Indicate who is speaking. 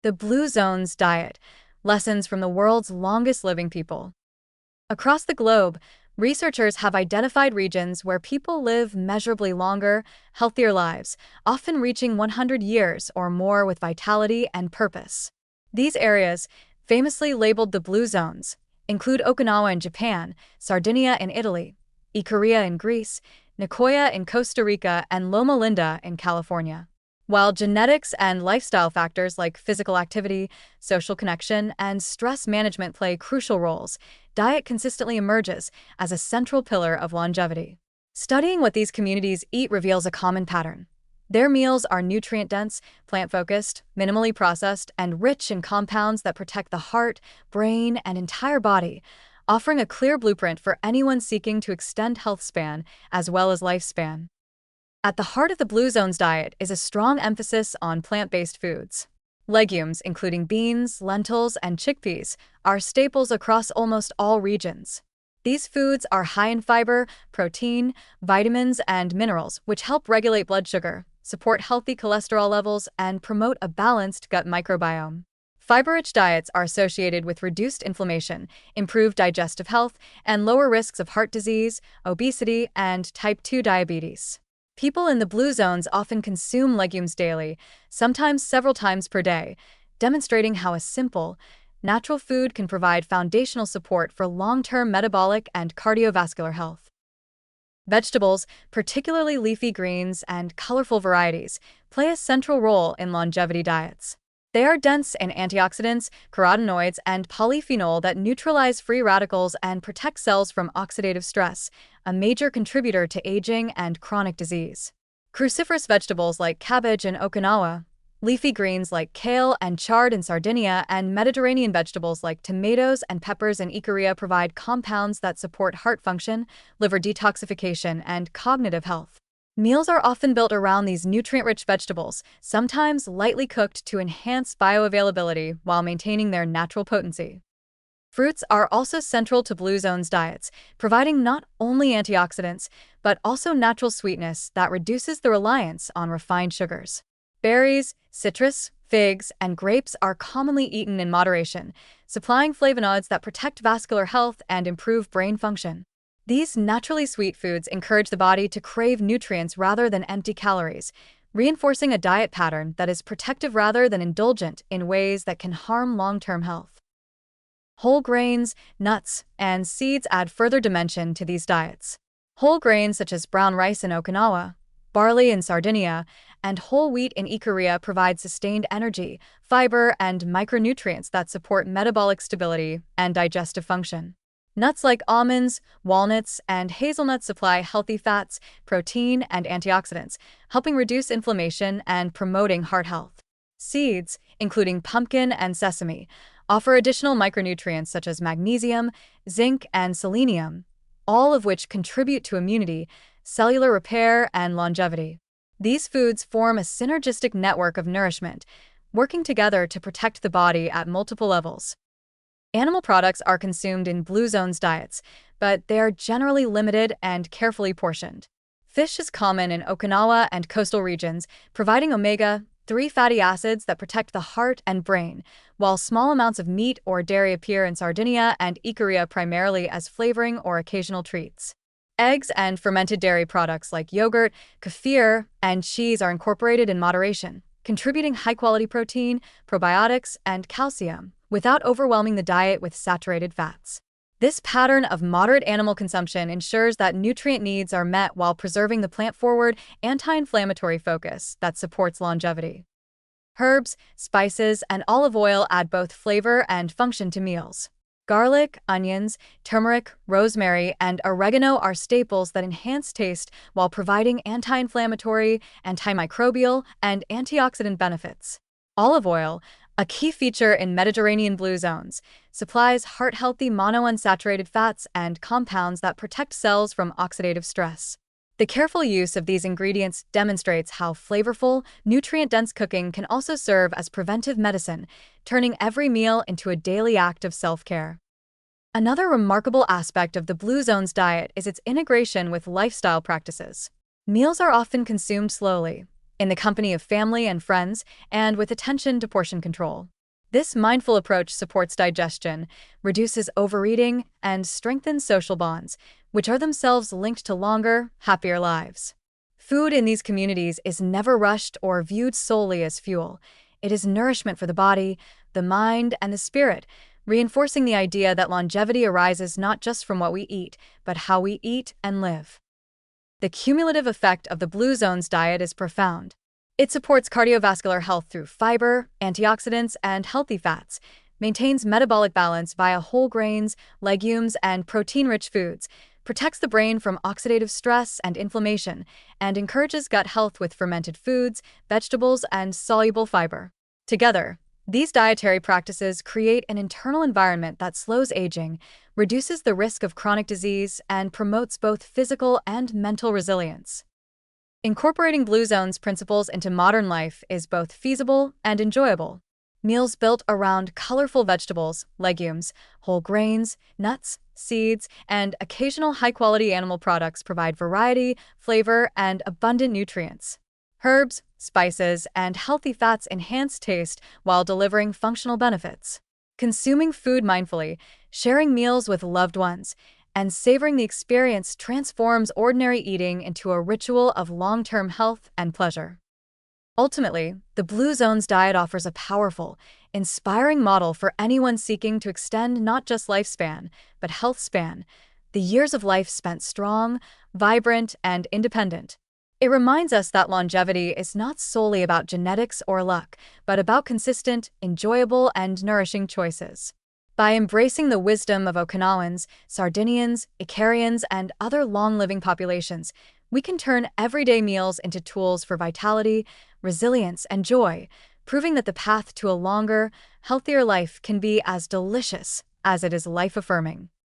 Speaker 1: The Blue Zones Diet: Lessons from the World's Longest Living People. Across the globe, researchers have identified regions where people live measurably longer, healthier lives, often reaching 100 years or more with vitality and purpose. These areas, famously labeled the Blue Zones, include Okinawa in Japan, Sardinia in Italy, Ikaria in Greece, Nicoya in Costa Rica, and Loma Linda in California. While genetics and lifestyle factors like physical activity, social connection, and stress management play crucial roles, diet consistently emerges as a central pillar of longevity. Studying what these communities eat reveals a common pattern. Their meals are nutrient-dense, plant-focused, minimally processed, and rich in compounds that protect the heart, brain, and entire body, offering a clear blueprint for anyone seeking to extend health span as well as lifespan. At the heart of the Blue Zones diet is a strong emphasis on plant-based foods. Legumes, including beans, lentils, and chickpeas, are staples across almost all regions. These foods are high in fiber, protein, vitamins, and minerals, which help regulate blood sugar, support healthy cholesterol levels, and promote a balanced gut microbiome. Fiber-rich diets are associated with reduced inflammation, improved digestive health, and lower risks of heart disease, obesity, and type 2 diabetes. People in the Blue Zones often consume legumes daily, sometimes several times per day, demonstrating how a simple, natural food can provide foundational support for long-term metabolic and cardiovascular health. Vegetables, particularly leafy greens and colorful varieties, play a central role in longevity diets. They are dense in antioxidants, carotenoids, and polyphenol that neutralize free radicals and protect cells from oxidative stress, a major contributor to aging and chronic disease. Cruciferous vegetables like cabbage in Okinawa, leafy greens like kale and chard in Sardinia, and Mediterranean vegetables like tomatoes and peppers in Ikaria provide compounds that support heart function, liver detoxification, and cognitive health. Meals are often built around these nutrient-rich vegetables, sometimes lightly cooked to enhance bioavailability while maintaining their natural potency. Fruits are also central to Blue Zones diets, providing not only antioxidants, but also natural sweetness that reduces the reliance on refined sugars. Berries, citrus, figs, and grapes are commonly eaten in moderation, supplying flavonoids that protect vascular health and improve brain function. These naturally sweet foods encourage the body to crave nutrients rather than empty calories, reinforcing a diet pattern that is protective rather than indulgent in ways that can harm long-term health. Whole grains, nuts, and seeds add further dimension to these diets. Whole grains such as brown rice in Okinawa, barley in Sardinia, and whole wheat in Ikaria provide sustained energy, fiber, and micronutrients that support metabolic stability and digestive function. Nuts like almonds, walnuts, and hazelnuts supply healthy fats, protein, and antioxidants, helping reduce inflammation and promoting heart health. Seeds, including pumpkin and sesame, offer additional micronutrients such as magnesium, zinc, and selenium, all of which contribute to immunity, cellular repair, and longevity. These foods form a synergistic network of nourishment, working together to protect the body at multiple levels. Animal products are consumed in Blue Zones diets, but they are generally limited and carefully portioned. Fish is common in Okinawa and coastal regions, providing omega-3 fatty acids that protect the heart and brain, while small amounts of meat or dairy appear in Sardinia and Ikaria primarily as flavoring or occasional treats. Eggs and fermented dairy products like yogurt, kefir, and cheese are incorporated in moderation, contributing high-quality protein, probiotics, and calcium, without overwhelming the diet with saturated fats. This pattern of moderate animal consumption ensures that nutrient needs are met while preserving the plant-forward, anti-inflammatory focus that supports longevity. Herbs, spices, and olive oil add both flavor and function to meals. Garlic, onions, turmeric, rosemary, and oregano are staples that enhance taste while providing anti-inflammatory, antimicrobial, and antioxidant benefits. Olive oil, a key feature in Mediterranean Blue Zones, supplies heart-healthy monounsaturated fats and compounds that protect cells from oxidative stress. The careful use of these ingredients demonstrates how flavorful, nutrient-dense cooking can also serve as preventive medicine, turning every meal into a daily act of self-care. Another remarkable aspect of the Blue Zones diet is its integration with lifestyle practices. Meals are often consumed slowly, in the company of family and friends, and with attention to portion control. This mindful approach supports digestion, reduces overeating, and strengthens social bonds, which are themselves linked to longer, happier lives. Food in these communities is never rushed or viewed solely as fuel. It is nourishment for the body, the mind, and the spirit, reinforcing the idea that longevity arises not just from what we eat, but how we eat and live. The cumulative effect of the Blue Zones diet is profound. It supports cardiovascular health through fiber, antioxidants, and healthy fats, maintains metabolic balance via whole grains, legumes, and protein-rich foods, protects the brain from oxidative stress and inflammation, and encourages gut health with fermented foods, vegetables, and soluble fiber. Together, these dietary practices create an internal environment that slows aging, reduces the risk of chronic disease, and promotes both physical and mental resilience. Incorporating Blue Zone's principles into modern life is both feasible and enjoyable. Meals built around colorful vegetables, legumes, whole grains, nuts, seeds, and occasional high-quality animal products provide variety, flavor, and abundant nutrients. Herbs, spices, and healthy fats enhance taste while delivering functional benefits. Consuming food mindfully, sharing meals with loved ones, and savoring the experience transforms ordinary eating into a ritual of long-term health and pleasure. Ultimately, the Blue Zones diet offers a powerful, inspiring model for anyone seeking to extend not just lifespan, but health span, the years of life spent strong, vibrant, and independent. It reminds us that longevity is not solely about genetics or luck, but about consistent, enjoyable, and nourishing choices. By embracing the wisdom of Okinawans, Sardinians, Icarians, and other long-living populations, we can turn everyday meals into tools for vitality, resilience, and joy, proving that the path to a longer, healthier life can be as delicious as it is life-affirming.